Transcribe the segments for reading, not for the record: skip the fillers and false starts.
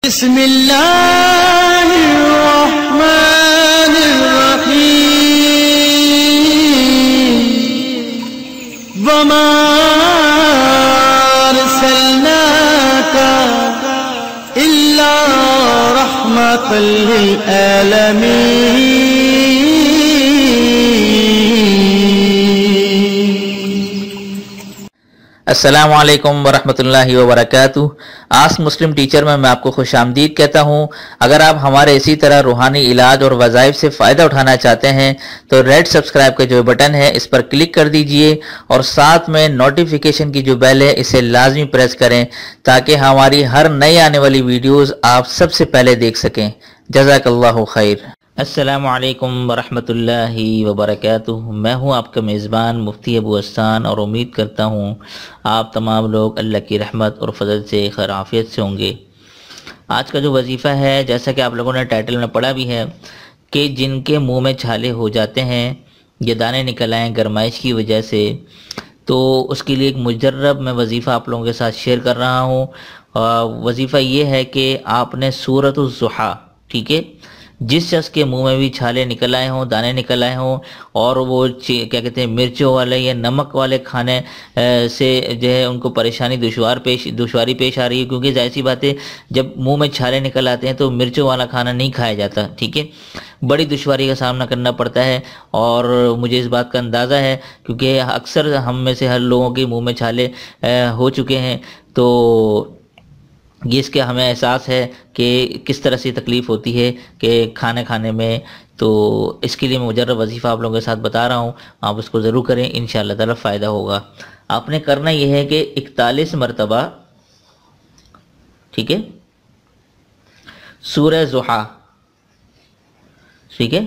بسم اللہ الرحمن الرحیم وما ارسلناک الا رحمۃ للعالمین۔ السلام علیکم ورحمۃ اللہ وبرکاتہ۔ آسک مسلم ٹیچر میں آپ کو خوش آمدید کہتا ہوں۔ اگر آپ ہمارے اسی طرح روحانی علاج اور وظائف سے فائدہ اٹھانا چاہتے ہیں تو ریڈ سبسکرائب کا جو بٹن ہے اس پر کلک کر دیجئے اور ساتھ میں نوٹیفیکیشن کی جو بیل ہے اسے لازمی پریس کریں تاکہ ہماری ہر نئی آنے والی ویڈیوز آپ سب سے پہلے دیکھ سکیں۔ جزاک اللہ خیر۔ السلام علیکم ورحمۃ اللہ وبرکاتہ۔ میں ہوں آپ کا میزبان مفتی ابو احسان اور امید کرتا ہوں آپ تمام لوگ اللہ کی رحمت اور فضل سے خیر عافیت سے ہوں گے۔ آج کا جو وظیفہ ہے جیسا کہ آپ لوگوں نے ٹائٹل میں پڑھا بھی ہے کہ جن کے منہ میں چھالے ہو جاتے ہیں یا دانے نکل آئیں گرمائش کی وجہ سے، تو اس کے لیے ایک مجرب میں وظیفہ آپ لوگوں کے ساتھ شیئر کر رہا ہوں۔ وظیفہ یہ ہے کہ آپ نے سورۃ الضحیٰ، ٹھیک ہے، جس شخص کے منہ میں بھی چھالے نکل آئے ہوں، دانے نکل آئے ہوں اور وہ کیا کہتے ہیں مرچوں والے یا نمک والے کھانے سے جو ہے ان کو پریشانی دشواری پیش آ رہی ہے، کیونکہ ظاہر سی بات ہے جب منہ میں چھالے نکل آتے ہیں تو مرچوں والا کھانا نہیں کھایا جاتا، ٹھیک ہے، بڑی دشواری کا سامنا کرنا پڑتا ہے۔ اور مجھے اس بات کا اندازہ ہے کیونکہ اکثر ہم میں سے ہر لوگوں کے منہ میں چھالے ہو چکے ہیں، تو یہ اس کے ہمیں احساس ہے کہ کس طرح سے تکلیف ہوتی ہے کہ کھانے کھانے میں۔ تو اس کے لیے میں مجرد وظیفہ آپ لوگوں کے ساتھ بتا رہا ہوں، آپ اس کو ضرور کریں، انشاءاللہ تعالی فائدہ ہوگا۔ آپ نے کرنا یہ ہے کہ 41 مرتبہ، ٹھیک ہے، سورہ ضحیٰ، ٹھیک ہے،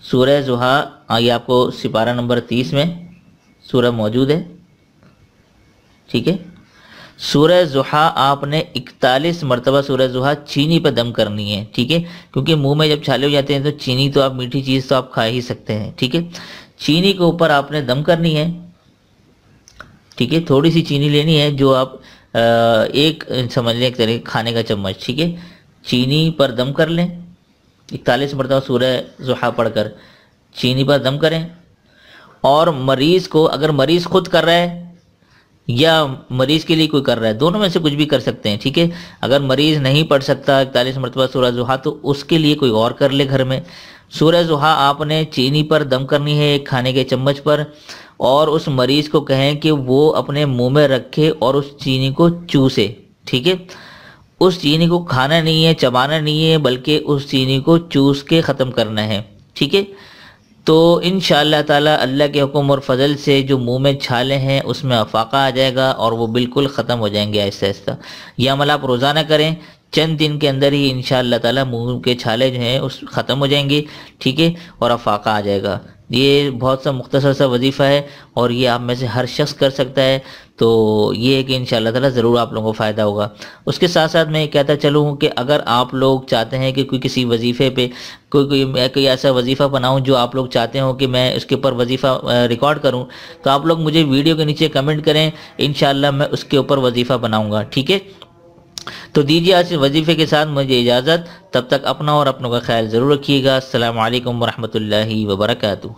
سورہ ضحیٰ، یہ آپ کو سپارہ نمبر 30 میں سورہ موجود ہے، ٹھیک ہے۔ سورہ ضحیٰ آپ نے 41 مرتبہ سورہ ضحیٰ چینی پہ دم کرنی ہے، ٹھیک ہے، کیونکہ منہ میں جب چھالے ہو جاتے ہیں تو چینی تو آپ میٹھی چیز تو آپ کھا ہی سکتے ہیں، ٹھیک ہے۔ چینی کے اوپر آپ نے دم کرنی ہے، ٹھیک ہے، تھوڑی سی چینی لینی ہے جو آپ ایک سمجھ لیں ایک طرح کھانے کا چمچ، ٹھیک ہے، چینی پر دم کر لیں 41 مرتبہ سورہ ضحیٰ پڑھ کر چینی پر دم کریں۔ اور مریض کو، اگر مریض خود کر رہا ہے یا مریض کے لیے کوئی کر رہا ہے، دونوں میں سے کچھ بھی کر سکتے ہیں، ٹھیک ہے۔ اگر مریض نہیں پڑھ سکتا 41 مرتبہ سورہ ضحیٰ تو اس کے لیے کوئی اور کر لے گھر میں۔ سورہ ضحیٰ آپ نے چینی پر دم کرنی ہے ایک کھانے کے چمچ پر، اور اس مریض کو کہیں کہ وہ اپنے منہ میں رکھے اور اس چینی کو چوسے، ٹھیک ہے۔ اس چینی کو کھانا نہیں ہے، چبانا نہیں ہے، بلکہ اس چینی کو چوس کے ختم کرنا ہے، ٹھیک ہے۔ تو انشاءاللہ تعالی اللہ کے حکم اور فضل سے جو منہ میں چھالے ہیں اس میں افاقہ آ جائے گا اور وہ بالکل ختم ہو جائیں گے آہستہ آہستہ۔ یہ عمل آپ روزانہ کریں، چند دن کے اندر ہی انشاءاللہ تعالی منہ کے چھالے جو ہیں اس ختم ہو جائیں گے، ٹھیک ہے، اور افاقہ آ جائے گا۔ یہ بہت سا مختصر سا وظیفہ ہے اور یہ آپ میں سے ہر شخص کر سکتا ہے، تو یہ ہے کہ انشاءاللہ تعالی ضرور آپ لوگوں کو فائدہ ہوگا۔ اس کے ساتھ ساتھ میں یہ کہتا چلوں کہ اگر آپ لوگ چاہتے ہیں کہ کوئی کسی وظیفے پہ کوئی ایسا وظیفہ بناؤں جو آپ لوگ چاہتے ہو کہ میں اس کے اوپر وظیفہ ریکارڈ کروں، تو آپ لوگ مجھے ویڈیو کے نیچے کمنٹ کریں، انشاءاللہ میں اس کے اوپر وظیفہ بناؤں گا، ٹھیک ہے۔ تو دیجیے آج وظیفے کے ساتھ مجھے اجازت، تب تک اپنا اور اپنوں کا خیال ضرور رکھیے گا۔ السلام علیکم ورحمۃ اللہ وبرکاتہ۔